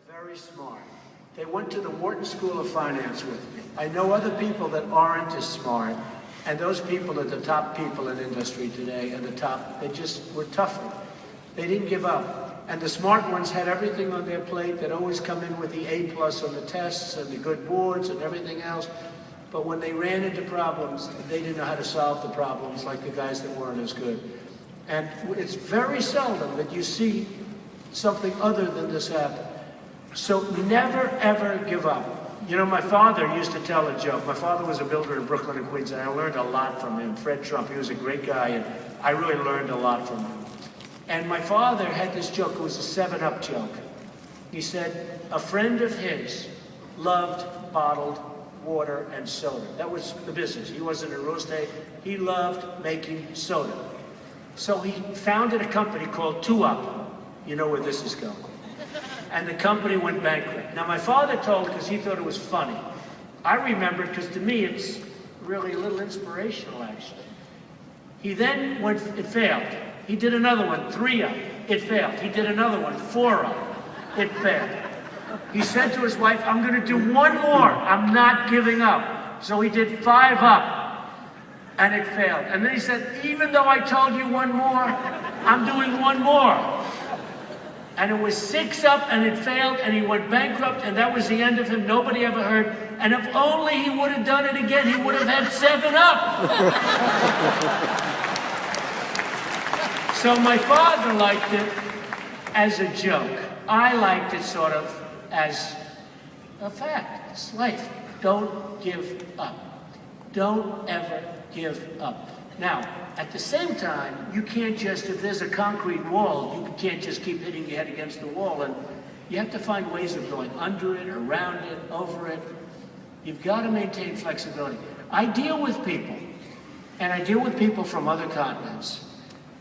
very smart. They went to the Wharton School of Finance with me. I know other people that aren't as smart, and those people are the top people in industry today, and they just were tougher. They didn't give up. And the smart ones had everything on their plate. They'd always come in with the A+ on the tests and the good boards and everything else. But when they ran into problems, they didn't know how to solve the problems like the guys that weren't as good. And it's very seldom that you see something other than this happen. So never, ever give up. You know, my father used to tell a joke. My father was a builder in Brooklyn and Queens, and I learned a lot from him. Fred Trump, he was a great guy, and I really learned a lot from him. And my father had this joke. It was a 7-Up joke. He said, a friend of his loved bottled water and soda. That was the business. He wasn't in real estate. He loved making soda. So he founded a company called 2Up. You know where this is going. And the company went bankrupt. Now my father told, because he thought it was funny. I remember it because to me it's really a little inspirational actually. He then went, it failed. He did another one, 3Up. It failed. He did another one, 4Up. It failed. He said to his wife, I'm going to do one more. I'm not giving up. So he did 5Up, and it failed. And then he said, even though I told you one more, I'm doing one more. And it was 6Up, and it failed, and he went bankrupt, and that was the end of him. Nobody ever heard. And if only he would have done it again, he would have had 7Up. So my father liked it as a joke. I liked it sort of as a fact. It's life. Don't give up. Don't ever give up. Now, at the same time, you can't just, if there's a concrete wall, you can't just keep hitting your head against the wall. And you have to find ways of going under it, around it, over it. You've got to maintain flexibility. I deal with people, and I deal with people from other continents.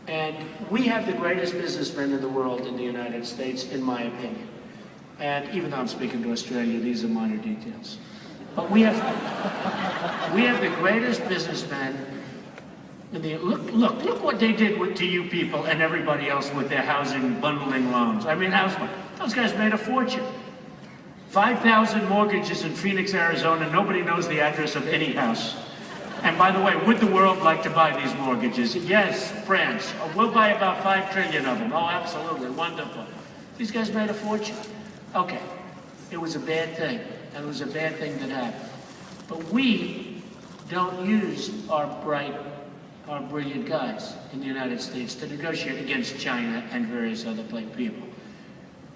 And we have the greatest businessmen in the world in the United States, in my opinion. And even though I'm speaking to Australia, these are minor details. But we have the greatest businessmen in the, look what they did to you people and everybody else with their housing bundling loans. I mean, those guys made a fortune. 5,000 mortgages in Phoenix, Arizona. Nobody knows the address of any house. And by the way, would the world like to buy these mortgages? Yes, France. We'll buy about 5 trillion of them. Oh, absolutely, wonderful. These guys made a fortune. Okay, it was a bad thing, and it was a bad thing that happened. But we don't use our brilliant guys in the United States to negotiate against China and various other people.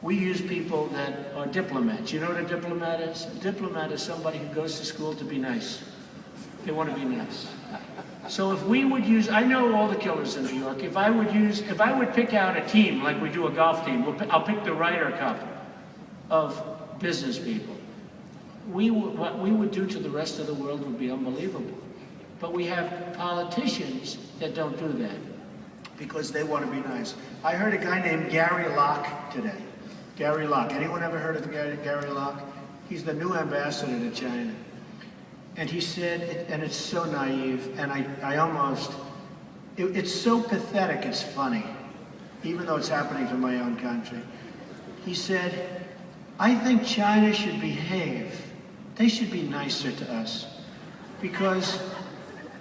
We use people that are diplomats. You know what a diplomat is? A diplomat is somebody who goes to school to be nice. They want to be nice. So if we would use, I know all the killers in New York, if I would pick out a team, like we do a golf team, I'll pick the Ryder Cup of business people. What we would do to the rest of the world would be unbelievable. But we have politicians that don't do that because they want to be nice. I heard a guy named Gary Locke today. Gary Locke. Anyone ever heard of Gary Locke? He's the new ambassador to China. And he said, and it's so naive, and it's so pathetic, it's funny, even though it's happening to my own country. He said, I think China should behave. They should be nicer to us. Because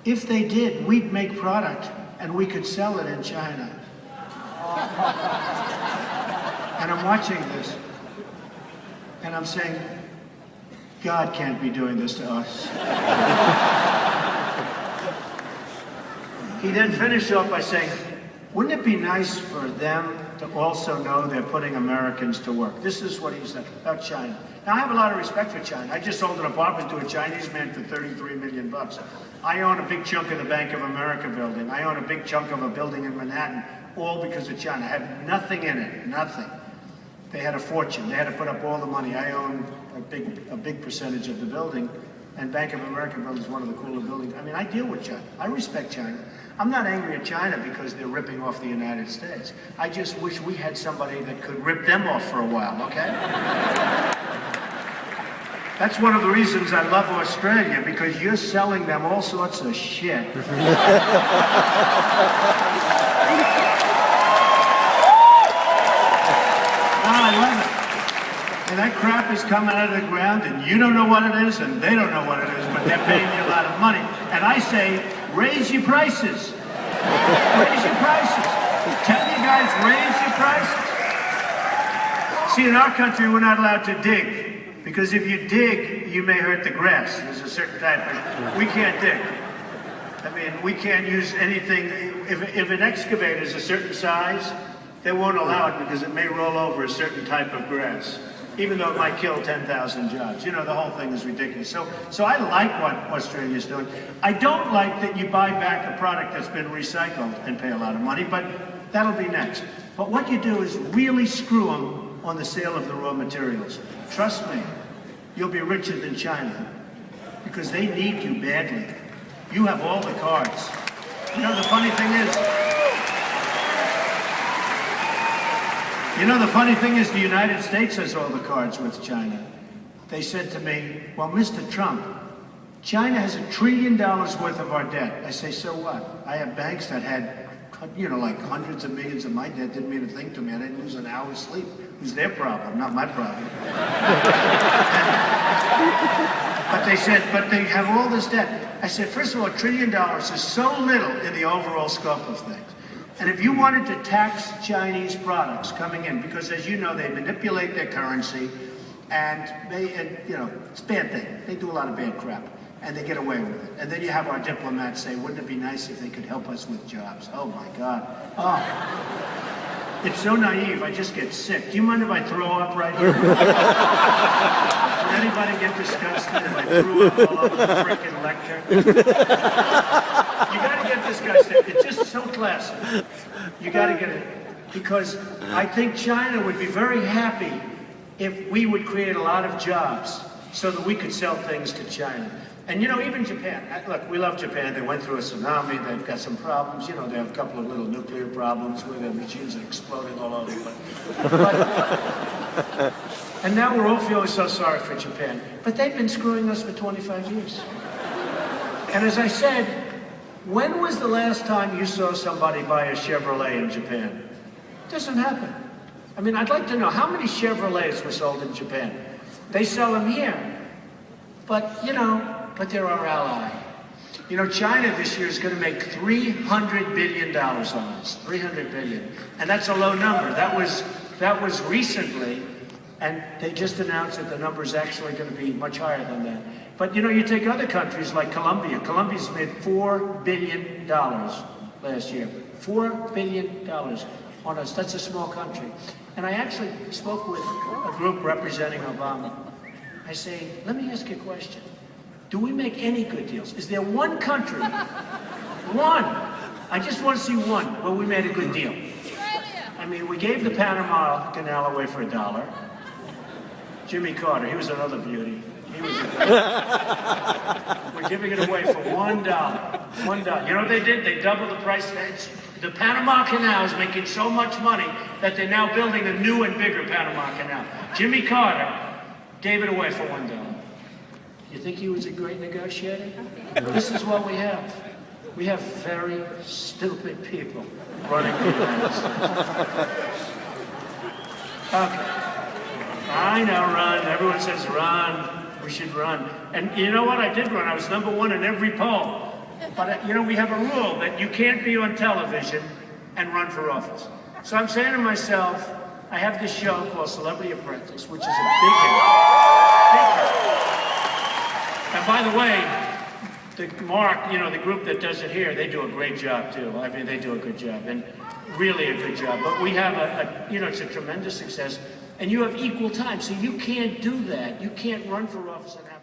if they did, we'd make product and we could sell it in China. And I'm watching this, and I'm saying, God can't be doing this to us. He then finished off by saying, wouldn't it be nice for them to also know they're putting Americans to work? This is what he said about China. Now, I have a lot of respect for China. I just sold an apartment to a Chinese man for $33 million. I own a big chunk of the Bank of America building. I own a big chunk of a building in Manhattan, all because of China. I had nothing in it, nothing. They had a fortune. They had to put up all the money. I own a big percentage of the building, and Bank of America building is one of the cooler buildings. I mean, I deal with China. I respect China. I'm not angry at China because they're ripping off the United States. I just wish we had somebody that could rip them off for a while, okay? That's one of the reasons I love Australia, because you're selling them all sorts of shit. I love it. And that crap is coming out of the ground, and you don't know what it is, and they don't know what it is, but they're paying you a lot of money. And I say, raise your prices. Raise your prices. Tell you guys, raise your prices. See, in our country, we're not allowed to dig, because if you dig, you may hurt the grass. There's a certain type of, we can't dig. I mean, we can't use anything. If an excavator is a certain size, they won't allow it because it may roll over a certain type of grass, even though it might kill 10,000 jobs. You know, the whole thing is ridiculous. So I like what Australia's doing. I don't like that you buy back a product that's been recycled and pay a lot of money, but that'll be next. But what you do is really screw them on the sale of the raw materials. Trust me, you'll be richer than China because they need you badly. You have all the cards. You know, the funny thing is, the United States has all the cards with China. They said to me, well, Mr. Trump, China has $1 trillion worth of our debt. I say, so what? I have banks that had, you know, like hundreds of millions of my debt. Didn't mean a thing to me. I didn't lose an hour's sleep. It was their problem, not my problem. But they said, but they have all this debt. I said, first of all, $1 trillion is so little in the overall scope of things. And if you wanted to tax Chinese products coming in, because as you know, they manipulate their currency, and you know, it's a bad thing. They do a lot of bad crap, and they get away with it. And then you have our diplomats say, wouldn't it be nice if they could help us with jobs? Oh my God. Oh, it's so naive, I just get sick. Do you mind if I throw up right here? Would anybody get disgusted if I threw up all over the frickin' lecture? You gotta get disgusted. It's just so classic. You gotta get it. Because I think China would be very happy if we would create a lot of jobs so that we could sell things to China. And you know, even Japan, look, we love Japan. They went through a tsunami. They've got some problems. You know, they have a couple of little nuclear problems where their machines are exploding all over. And now we're all feeling so sorry for Japan. But they've been screwing us for 25 years. And as I said, when was the last time you saw somebody buy a Chevrolet in Japan? It doesn't happen. I mean, I'd like to know how many Chevrolets were sold in Japan. They sell them here. But, you know, they're our ally. You know, China this year is going to make $300 billion on us. $300 billion. And that's a low number. That was recently, and they just announced that the number is actually going to be much higher than that. But, you know, you take other countries like Colombia. Colombia's made $4 billion last year. $4 billion on us. That's a small country. And I actually spoke with a group representing Obama. I say, let me ask you a question. Do we make any good deals? Is there one country, one, I just want to see one, where we made a good deal? Australia. I mean, we gave the Panama Canal away for $1. Jimmy Carter, he was another beauty. He was We're giving it away for $1. $1. You know what they did? They doubled the price. The Panama Canal is making so much money that they're now building a new and bigger Panama Canal. Jimmy Carter gave it away for $1. You think he was a great negotiator? This is what we have. We have very stupid people running the United States. Okay. I know, run. Everyone says run. We should run. And you know what? I did run. I was #1 in every poll. But, you know, we have a rule that you can't be on television and run for office. So I'm saying to myself, I have this show called Celebrity Apprentice, which is a big hit. Big hit. And by the way, the group that does it here, they do a great job too. I mean, they do a good job, and really a good job. But we have it's a tremendous success, and you have equal time. So you can't do that. You can't run for office and have